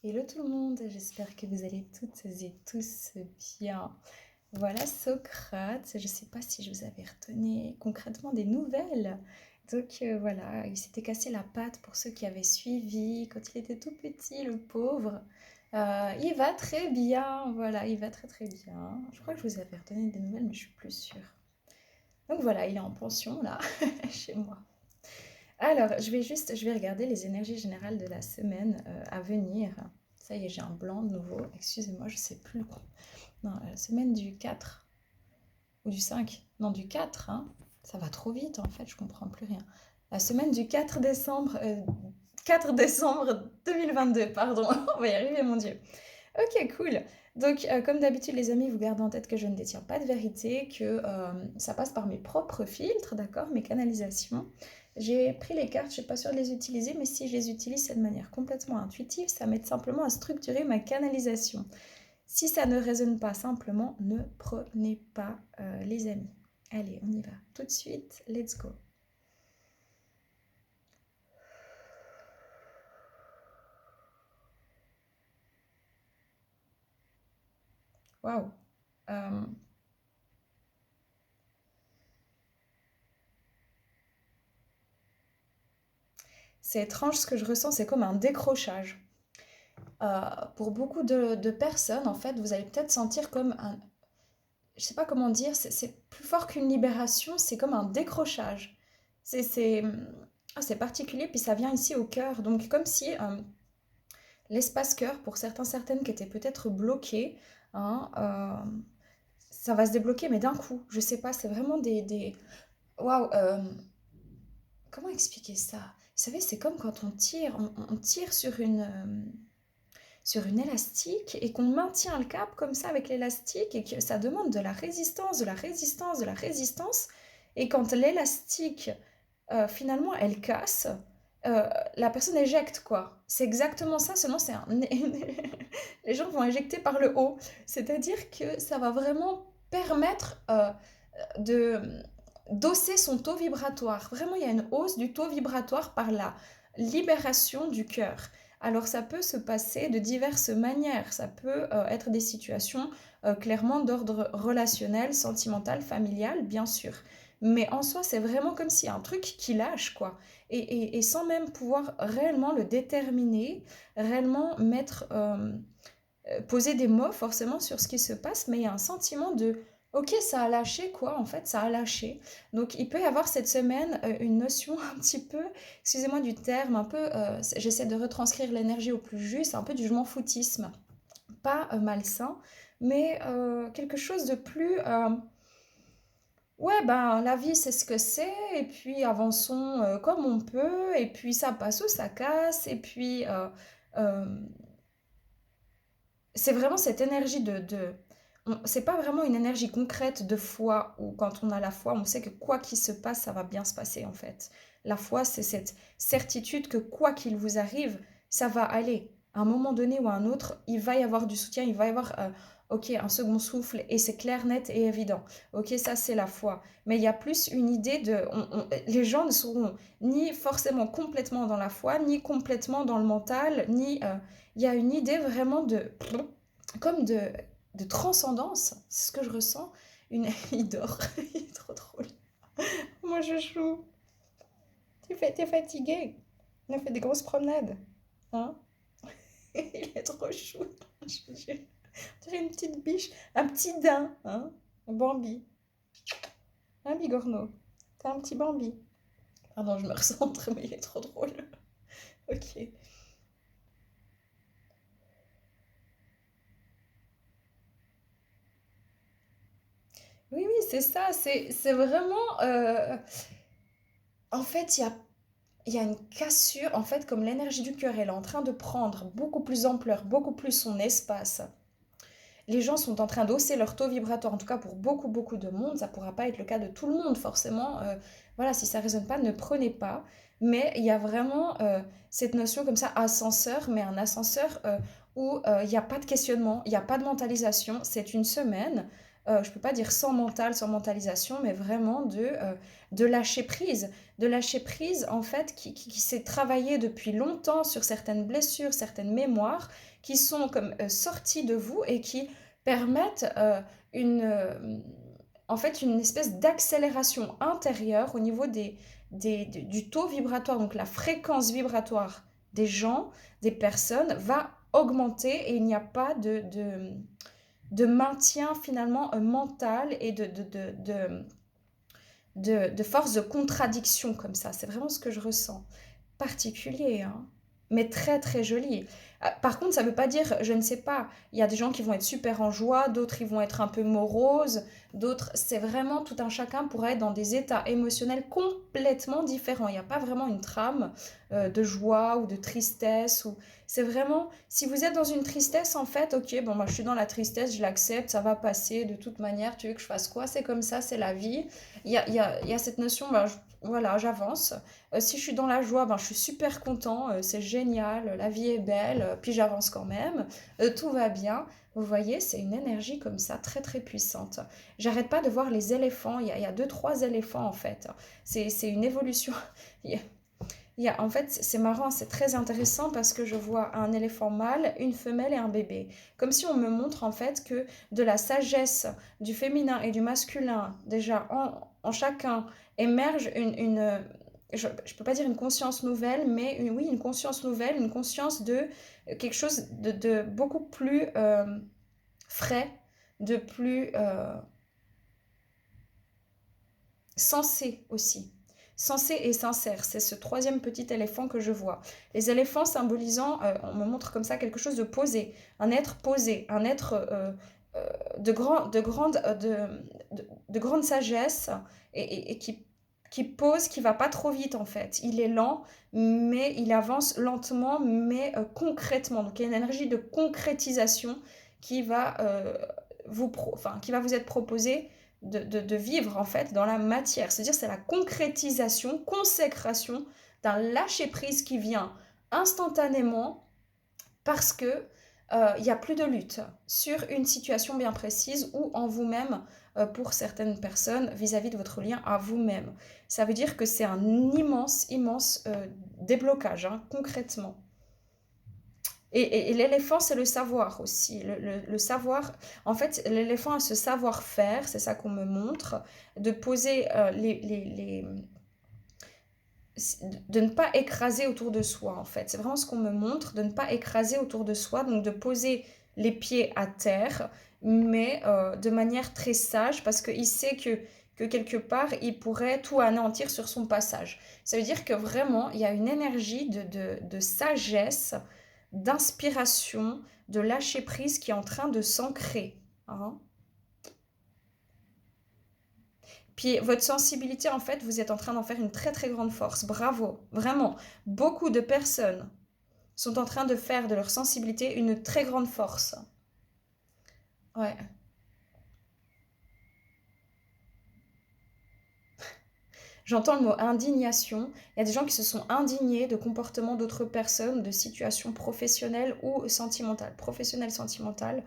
Hello tout le monde, j'espère que vous allez toutes et tous bien. Voilà Socrate, je ne sais pas si je vous avais retenu concrètement des nouvelles. Donc voilà, il s'était cassé la patte pour ceux qui avaient suivi quand il était tout petit, le pauvre. Il va très bien, voilà, il va très très bien. Je crois que je vous avais retenu des nouvelles, mais je suis plus sûre. Donc voilà, il est en pension là, chez moi. Alors, je vais regarder les énergies générales de la semaine à venir. Ça y est, j'ai un blanc de nouveau. Excusez-moi, je sais plus. Non, la semaine du 4 ou du 5. Non, du 4, hein. Ça va trop vite en fait, je comprends plus rien. La semaine du 4 décembre, 4 décembre 2022, pardon. On va y arriver, mon Dieu. Ok, cool. Donc, comme d'habitude, les amis, vous gardez en tête que je ne détiens pas de vérité, que ça passe par mes propres filtres, d'accord, mes canalisations. J'ai pris les cartes, je ne suis pas sûre de les utiliser, mais si je les utilise, c'est de manière complètement intuitive. Ça m'aide simplement à structurer ma canalisation. Si ça ne résonne pas simplement, ne prenez pas, les amis. Allez, on y va. Tout de suite, let's go. Waouh. Euh, c'est étrange ce que je ressens, c'est comme un décrochage. Pour beaucoup de personnes, en fait, vous allez peut-être sentir comme un... Je sais pas comment dire, c'est plus fort qu'une libération, c'est comme un décrochage. C'est c'est particulier, puis ça vient ici au cœur. Donc comme si l'espace cœur, pour certains, certaines qui étaient peut-être bloquées, hein, ça va se débloquer, mais d'un coup. Je sais pas, c'est vraiment des... Waouh, comment expliquer ça? Vous savez, c'est comme quand on tire, on tire sur une élastique et qu'on maintient le cap comme ça avec l'élastique et que ça demande de la résistance, de la résistance, de la résistance. Et quand l'élastique, finalement, elle casse, euh, la personne éjecte, quoi. C'est exactement ça, seulement c'est un... Les gens vont éjecter par le haut. C'est-à-dire que ça va vraiment permettre de d'hausser son taux vibratoire. Vraiment, il y a une hausse du taux vibratoire par la libération du cœur. Alors ça peut se passer de diverses manières. Ça peut être des situations clairement d'ordre relationnel, sentimental, familial, bien sûr. Mais en soi, c'est vraiment comme si un truc qui lâche, quoi. Et sans même pouvoir réellement le déterminer, réellement poser des mots forcément sur ce qui se passe, mais il y a un sentiment de ok, ça a lâché quoi, en fait, ça a lâché. Donc il peut y avoir cette semaine une notion un petit peu, excusez-moi du terme, un peu, j'essaie de retranscrire l'énergie au plus juste, un peu du je m'en foutisme, pas malsain, mais quelque chose de plus, ouais, ben la vie c'est ce que c'est, et puis avançons comme on peut, et puis ça passe ou ça casse, et puis euh, c'est vraiment cette énergie c'est pas vraiment une énergie concrète de foi où quand on a la foi, on sait que quoi qu'il se passe, ça va bien se passer en fait. La foi, c'est cette certitude que quoi qu'il vous arrive, ça va aller. À un moment donné ou à un autre, il va y avoir du soutien, il va y avoir ok, un second souffle et c'est clair, net et évident. Ok, ça c'est la foi. Mais il y a plus une idée de... les gens ne seront ni forcément complètement dans la foi, ni complètement dans le mental, ni... il y a une idée vraiment comme de transcendance, c'est ce que je ressens. Une... Il dort, il est trop drôle. Moi je joue. T'es fatigué. On a fait des grosses promenades. Hein? Il est trop chou. J'ai une petite biche, un petit daim. Hein? Un Bambi. Un bigorneau. T'as un petit Bambi. Pardon, je me recentre, mais il est trop drôle. Ok. Oui, oui, c'est ça. C'est vraiment... en fait, il y a une cassure, en fait, comme l'énergie du cœur, elle est en train de prendre beaucoup plus ampleur, beaucoup plus son espace. Les gens sont en train d'hausser leur taux vibratoire, en tout cas pour beaucoup, beaucoup de monde. Ça ne pourra pas être le cas de tout le monde, forcément. Voilà, si ça ne résonne pas, ne prenez pas. Mais il y a vraiment cette notion comme ça, ascenseur, mais un ascenseur où il n'y a pas de questionnement, il n'y a pas de mentalisation. C'est une semaine je ne peux pas dire sans mental, sans mentalisation, mais vraiment de lâcher prise. De lâcher prise, en fait, qui s'est travaillé depuis longtemps sur certaines blessures, certaines mémoires, qui sont comme sorties de vous et qui permettent une, euh, en fait, une espèce d'accélération intérieure au niveau du taux vibratoire, donc la fréquence vibratoire des gens, des personnes, va augmenter et il n'y a pas de maintien finalement mental et de force de contradiction comme ça. C'est vraiment ce que je ressens. Particulier, hein, mais très très joli. Par contre, ça ne veut pas dire, je ne sais pas, il y a des gens qui vont être super en joie, d'autres ils vont être un peu moroses, d'autres, c'est vraiment tout un chacun pourra être dans des états émotionnels complètement différents. Il n'y a pas vraiment une trame de joie ou de tristesse. C'est vraiment, si vous êtes dans une tristesse, en fait, ok, bon, moi je suis dans la tristesse, je l'accepte, ça va passer de toute manière, tu veux que je fasse quoi? C'est comme ça, c'est la vie. Il y a cette notion, bah, voilà, j'avance. Si je suis dans la joie, ben, je suis super content, c'est génial, la vie est belle, puis j'avance quand même, tout va bien. Vous voyez, c'est une énergie comme ça, très très puissante. J'arrête pas de voir les éléphants, il y a deux, trois éléphants en fait. C'est une évolution. Il y a- en fait, c'est marrant, c'est très intéressant parce que je vois un éléphant mâle, une femelle et un bébé. Comme si on me montre en fait que de la sagesse du féminin et du masculin, déjà en chacun, émerge je ne peux pas dire une conscience nouvelle, mais oui, une conscience nouvelle, une conscience de quelque chose de beaucoup plus frais, de plus sensé aussi. Sensé et sincère, c'est ce troisième petit éléphant que je vois. Les éléphants symbolisant, on me montre comme ça quelque chose de posé, un être de grande sagesse et qui pose, qui va pas trop vite en fait. Il est lent, mais il avance lentement, mais concrètement. Donc il y a une énergie de concrétisation qui va, qui va vous être proposée de vivre en fait dans la matière. C'est-à-dire c'est la concrétisation, consécration d'un lâcher-prise qui vient instantanément parce que il n'y a plus de lutte sur une situation bien précise ou en vous-même pour certaines personnes vis-à-vis de votre lien à vous-même. Ça veut dire que c'est un immense, immense déblocage, hein, concrètement. Et l'éléphant, c'est le savoir aussi. Le savoir, en fait, l'éléphant a ce savoir-faire, c'est ça qu'on me montre, de poser de ne pas écraser autour de soi, en fait. C'est vraiment ce qu'on me montre, de ne pas écraser autour de soi, donc de poser les pieds à terre, mais de manière très sage, parce qu'il sait que quelque part, il pourrait tout anéantir sur son passage. Ça veut dire que vraiment, il y a une énergie de sagesse, d'inspiration, de lâcher prise qui est en train de s'ancrer, hein. Puis votre sensibilité, en fait, vous êtes en train d'en faire une très très grande force. Bravo, vraiment. Beaucoup de personnes sont en train de faire de leur sensibilité une très grande force. Ouais. J'entends le mot indignation. Il y a des gens qui se sont indignés de comportements d'autres personnes, de situations professionnelles ou sentimentales. Professionnelles, sentimentales.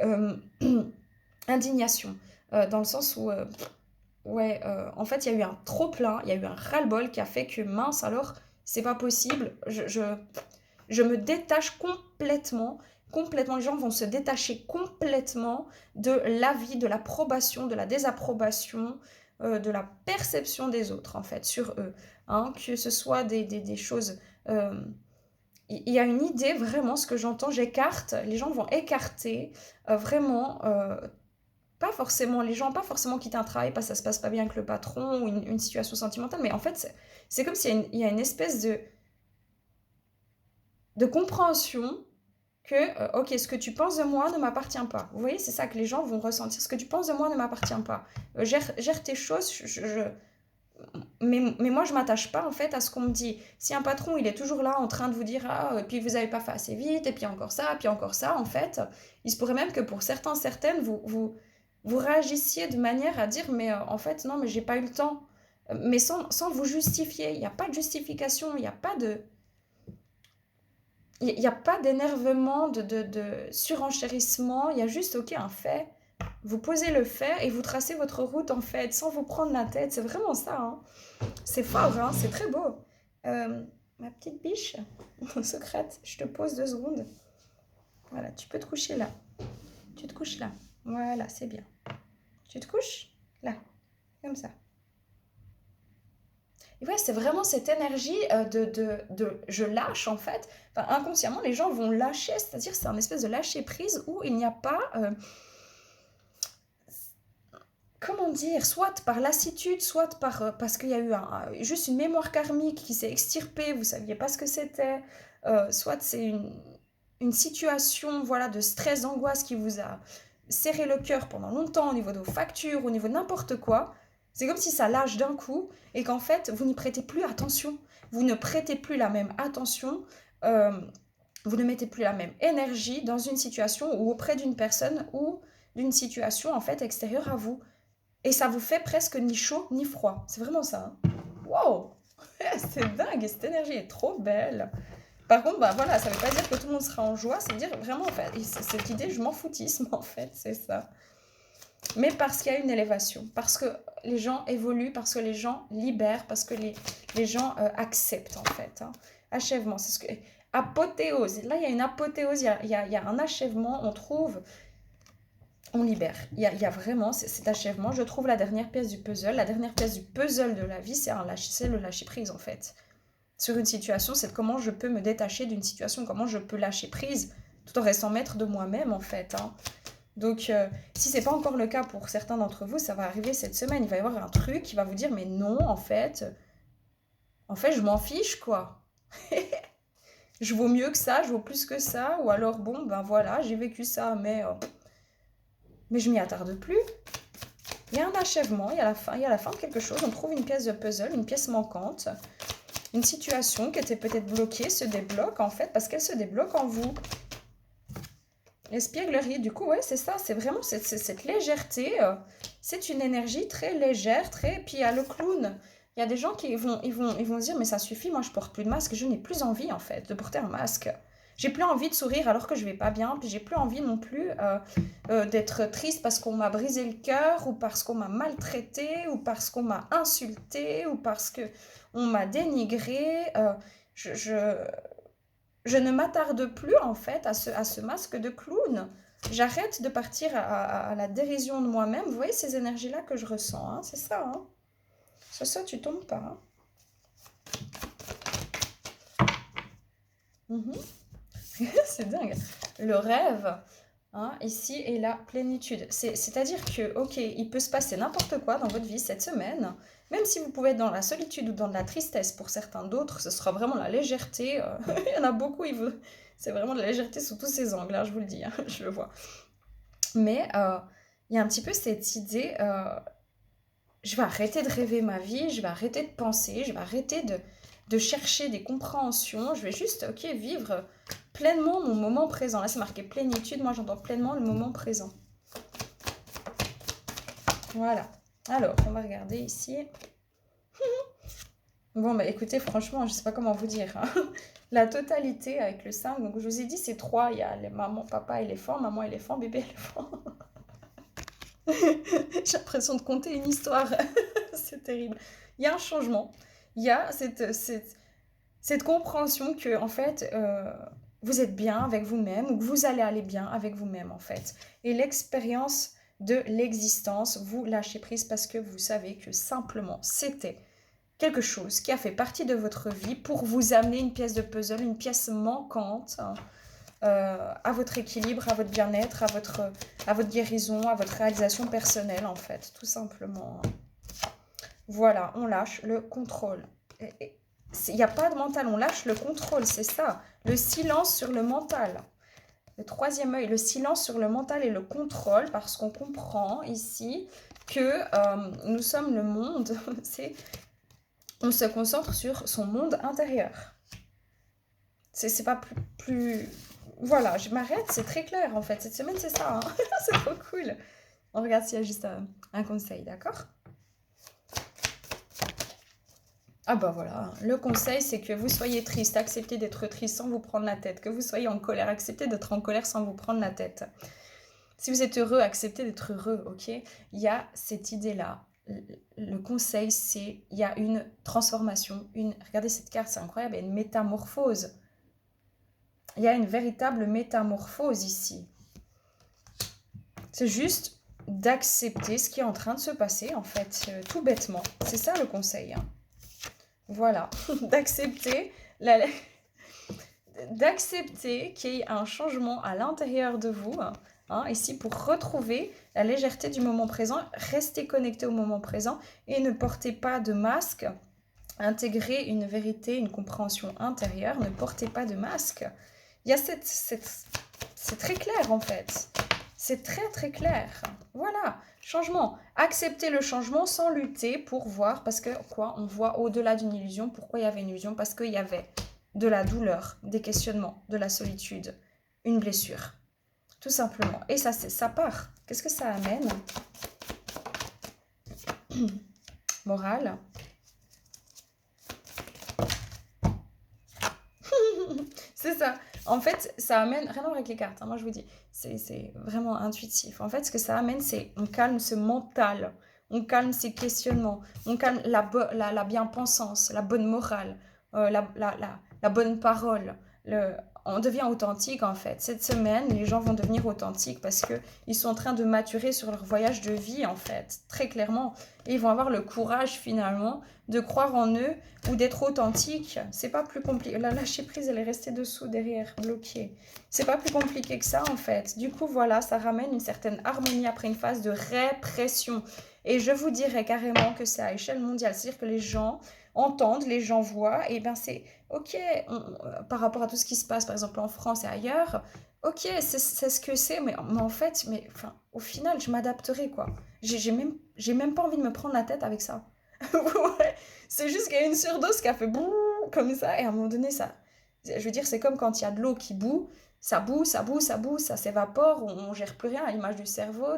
Euh, indignation. Dans le sens où ouais, en fait, il y a eu un trop-plein, il y a eu un ras-le-bol qui a fait que mince, alors, c'est pas possible. Je me détache complètement. Complètement, les gens vont se détacher complètement de l'avis, de l'approbation, de la désapprobation, de la perception des autres, en fait, sur eux. Hein, que ce soit des choses. Il y a une idée, vraiment, ce que j'entends, j'écarte, les gens vont écarter vraiment pas forcément les gens, pas forcément quitter un travail parce que ça se passe pas bien avec le patron ou une situation sentimentale, mais en fait, c'est comme s'il y a une espèce de compréhension que, ok, ce que tu penses de moi ne m'appartient pas. Vous voyez, c'est ça que les gens vont ressentir. Ce que tu penses de moi ne m'appartient pas. Gère tes choses, mais moi, je m'attache pas en fait à ce qu'on me dit. Si un patron, il est toujours là en train de vous dire, ah, et puis vous avez pas fait assez vite, et puis encore ça, en fait, il se pourrait même que pour certains, certaines, vous réagissiez de manière à dire, mais en fait, non, mais j'ai pas eu le temps. Mais sans vous justifier. Il n'y a pas de justification, il n'y a pas de. Il n'y a pas d'énervement, de surenchérissement, il y a juste, ok, un fait. Vous posez le fer et vous tracez votre route en fait, sans vous prendre la tête. C'est vraiment ça, hein. C'est fort, hein, c'est très beau. Ma petite biche, Socrate, je te pose 2 secondes. Voilà, tu peux te coucher là. Tu te couches là. Voilà, c'est bien. Tu te couches là, comme ça. Et ouais, c'est vraiment cette énergie je lâche en fait. Enfin, inconsciemment, les gens vont lâcher, c'est-à-dire c'est un espèce de lâcher prise où il n'y a pas, comment dire, soit par lassitude, soit parce qu'il y a eu juste une mémoire karmique qui s'est extirpée, vous ne saviez pas ce que c'était, soit c'est une situation voilà, de stress, d'angoisse qui vous a serré le cœur pendant longtemps au niveau de vos factures, au niveau de n'importe quoi. C'est comme si ça lâche d'un coup et qu'en fait, vous n'y prêtez plus attention. Vous ne prêtez plus la même attention, vous ne mettez plus la même énergie dans une situation ou auprès d'une personne ou d'une situation en fait extérieure à vous. Et ça vous fait presque ni chaud ni froid. C'est vraiment ça. Hein. Wow. C'est dingue, cette énergie est trop belle. Par contre, bah voilà, ça ne veut pas dire que tout le monde sera en joie, ça veut dire vraiment, en fait, cette idée, je m'en foutisme, en fait, c'est ça. Mais parce qu'il y a une élévation, parce que les gens évoluent, parce que les gens libèrent, parce que les gens acceptent, en fait. Hein. Achèvement, c'est ce que... Apothéose, là, il y a une apothéose, il y a un achèvement, on trouve... On libère. Il y a vraiment cet achèvement. Je trouve la dernière pièce du puzzle. La dernière pièce du puzzle de la vie, c'est le lâcher-prise, en fait. Sur une situation, c'est comment je peux me détacher d'une situation, comment je peux lâcher prise, tout en restant maître de moi-même, en fait. Hein. Donc, si ce n'est pas encore le cas pour certains d'entre vous, ça va arriver cette semaine. Il va y avoir un truc qui va vous dire, mais non, en fait, je m'en fiche, quoi. Je vaux mieux que ça, je vaux plus que ça. Ou alors, bon, ben voilà, j'ai vécu ça, mais je m'y attarde plus. Il y a un achèvement, il y a la fin de quelque chose. On trouve une pièce de puzzle, une pièce manquante. Une situation qui était peut-être bloquée se débloque en fait parce qu'elle se débloque en vous. L'espièglerie, du coup, ouais, c'est ça. C'est vraiment cette légèreté. C'est une énergie très légère, très... Puis il y a le clown. Il y a des gens qui vont se dire, mais ça suffit, moi je porte plus de masque. Je n'ai plus envie en fait de porter un masque. J'ai plus envie de sourire alors que je vais pas bien, puis j'ai plus envie non plus d'être triste parce qu'on m'a brisé le cœur, ou parce qu'on m'a maltraité, ou parce qu'on m'a insulté, ou parce que on m'a dénigré. Je ne m'attarde plus en fait à ce masque de clown. J'arrête de partir à la dérision de moi-même. Vous voyez ces énergies-là que je ressens, hein, c'est ça. Hein. Sur ça, tu tombes pas. Hein. C'est dingue. Le rêve, hein, ici, est la plénitude. C'est-à-dire que, ok, il peut se passer n'importe quoi dans votre vie cette semaine, même si vous pouvez être dans la solitude ou dans de la tristesse. Pour certains d'autres, ce sera vraiment la légèreté. Il y en a beaucoup, c'est vraiment de la légèreté sous tous ces angles, hein, je vous le dis, hein, je le vois. Mais il y a un petit peu cette idée, je vais arrêter de rêver ma vie, je vais arrêter de penser, je vais arrêter de chercher des compréhensions, je vais juste, ok, vivre pleinement mon moment présent. Là, c'est marqué plénitude, moi j'entends pleinement le moment présent. Voilà. Alors, on va regarder ici. Bon, bah écoutez, franchement, je sais pas comment vous dire. Hein. La totalité avec le 5, donc je vous ai dit, c'est 3. Il y a les maman, papa, éléphant, maman, éléphant, bébé, éléphant. J'ai l'impression de conter une histoire. C'est terrible. Il y a un changement. Il y a cette compréhension que, en fait, vous êtes bien avec vous-même ou que vous allez aller bien avec vous-même, en fait. Et l'expérience de l'existence, vous lâchez prise parce que vous savez que simplement, c'était quelque chose qui a fait partie de votre vie pour vous amener une pièce de puzzle, une pièce manquante, hein, à votre équilibre, à votre bien-être, à votre guérison, à votre réalisation personnelle, en fait, tout simplement. Voilà, on lâche le contrôle. Il n'y a pas de mental, on lâche le contrôle, c'est ça. Le silence sur le mental. Le troisième œil, le silence sur le mental et le contrôle, parce qu'on comprend ici que nous sommes le monde, on se concentre sur son monde intérieur. C'est pas plus... Voilà, je m'arrête, c'est très clair en fait. Cette semaine, c'est ça. Hein. C'est trop cool. On regarde s'il y a juste un conseil, d'accord? Ah bah voilà, le conseil c'est que vous soyez triste, acceptez d'être triste sans vous prendre la tête, que vous soyez en colère, acceptez d'être en colère sans vous prendre la tête. Si vous êtes heureux, acceptez d'être heureux, ok? Il y a cette idée-là. Le conseil, c'est, il y a une transformation, regardez cette carte, c'est incroyable, il y a une métamorphose. Il y a une véritable métamorphose ici. C'est juste d'accepter ce qui est en train de se passer, en fait, tout bêtement. C'est ça le conseil. Hein. Voilà, d'accepter d'accepter qu'il y ait un changement à l'intérieur de vous. Hein, ici, pour retrouver la légèreté du moment présent, restez connecté au moment présent et ne portez pas de masque. Intégrez une vérité, une compréhension intérieure, ne portez pas de masque. Il y a c'est très clair en fait. C'est très très clair. Voilà, changement. Accepter le changement sans lutter pour voir, parce que quoi, on voit au-delà d'une illusion. Pourquoi il y avait une illusion? Parce qu'il y avait de la douleur, des questionnements, de la solitude, une blessure. Tout simplement. Et ça part. Qu'est-ce que ça amène? Morale. C'est ça. En fait, ça amène, rien à voir avec les cartes, hein, moi je vous dis, c'est vraiment intuitif. En fait, ce que ça amène, c'est on calme ce mental, on calme ces questionnements, on calme la bien-pensance, la bonne morale, la bonne parole. On devient authentique en fait. Cette semaine, les gens vont devenir authentiques parce qu'ils sont en train de maturer sur leur voyage de vie en fait, très clairement. Et ils vont avoir le courage finalement de croire en eux ou d'être authentique. C'est pas plus compliqué. La lâcher prise, elle est restée dessous, derrière, bloquée. C'est pas plus compliqué que ça en fait. Du coup, voilà, ça ramène une certaine harmonie après une phase de répression. Et je vous dirais carrément que c'est à échelle mondiale. C'est-à-dire que les gens entendent, les gens voient, et bien c'est ok, par rapport à tout ce qui se passe, par exemple en France et ailleurs, ok, c'est ce que c'est, mais en fait, enfin, au final, je m'adapterai, quoi. J'ai même pas envie de me prendre la tête avec ça. Ouais, c'est juste qu'il y a une surdose qui a fait bouh, comme ça, et à un moment donné, ça... Je veux dire, c'est comme quand il y a de l'eau qui bout, ça bout, ça bout, ça bout, ça s'évapore, on gère plus rien à l'image du cerveau,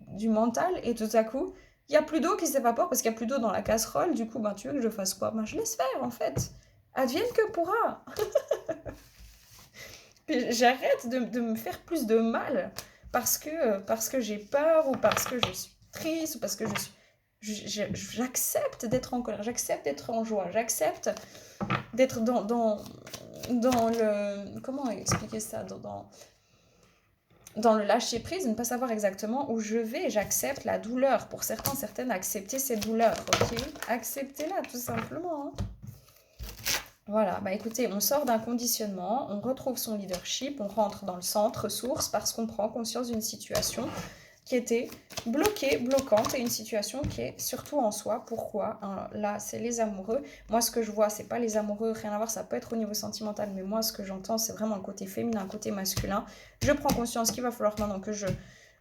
du mental, et tout à coup, il n'y a plus d'eau qui s'évapore parce qu'il n'y a plus d'eau dans la casserole, du coup, ben, tu veux que je fasse quoi? Ben, je laisse faire, en fait. Advienne que pourra. Puis j'arrête de me faire plus de mal parce que j'ai peur ou parce que je suis triste ou parce que j'accepte d'être en colère, j'accepte d'être en joie, j'accepte d'être dans le... Comment expliquer ça? Dans le lâcher prise, de ne pas savoir exactement où je vais. J'accepte la douleur. Pour certains, certaines, accepter ces douleurs, ok? Acceptez-la, tout simplement. Hein. Voilà, bah écoutez, on sort d'un conditionnement, on retrouve son leadership, on rentre dans le centre source parce qu'on prend conscience d'une situation qui était bloquée, bloquante, et une situation qui est surtout en soi. Pourquoi? Là, c'est les amoureux. Moi, ce que je vois, c'est pas les amoureux, rien à voir, ça peut être au niveau sentimental, mais moi, ce que j'entends, c'est vraiment le côté féminin, le côté masculin. Je prends conscience qu'il va falloir maintenant que je...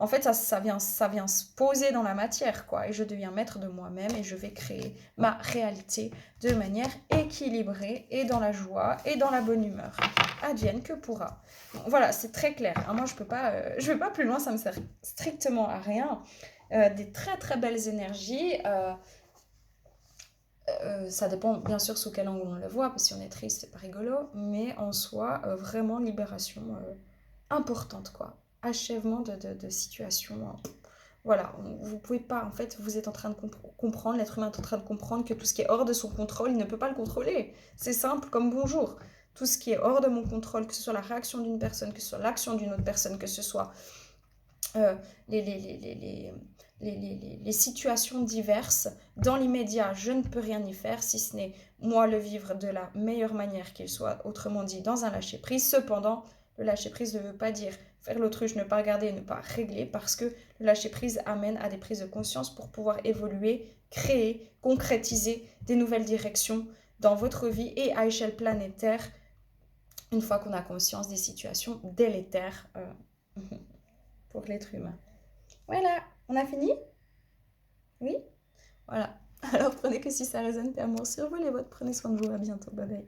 En fait, ça vient se poser dans la matière, quoi. Et je deviens maître de moi-même et je vais créer ma réalité de manière équilibrée et dans la joie et dans la bonne humeur. Advienne que pourra. Voilà, c'est très clair. Hein, moi, je vais pas plus loin, ça me sert strictement à rien. Des très très belles énergies. Ça dépend bien sûr sous quel angle on le voit, parce que si on est triste, c'est pas rigolo. Mais en soi, vraiment libération importante, quoi. Achèvement de situation. Voilà, vous pouvez pas, en fait, vous êtes en train de comprendre, l'être humain est en train de comprendre que tout ce qui est hors de son contrôle, il ne peut pas le contrôler. C'est simple comme bonjour. Tout ce qui est hors de mon contrôle, que ce soit la réaction d'une personne, que ce soit l'action d'une autre personne, que ce soit euh, les, les, les, les, les situations diverses, dans l'immédiat, je ne peux rien y faire, si ce n'est moi le vivre de la meilleure manière qu'il soit, autrement dit, dans un lâcher-prise. Cependant, le lâcher-prise ne veut pas dire faire l'autruche, ne pas regarder, ne pas régler, parce que le lâcher-prise amène à des prises de conscience pour pouvoir évoluer, créer, concrétiser des nouvelles directions dans votre vie et à échelle planétaire, une fois qu'on a conscience des situations délétères pour l'être humain. Voilà, on a fini? Oui? Voilà. Alors prenez que si ça résonne, puis amour, survolez votre, prenez soin de vous, à bientôt, bye bye.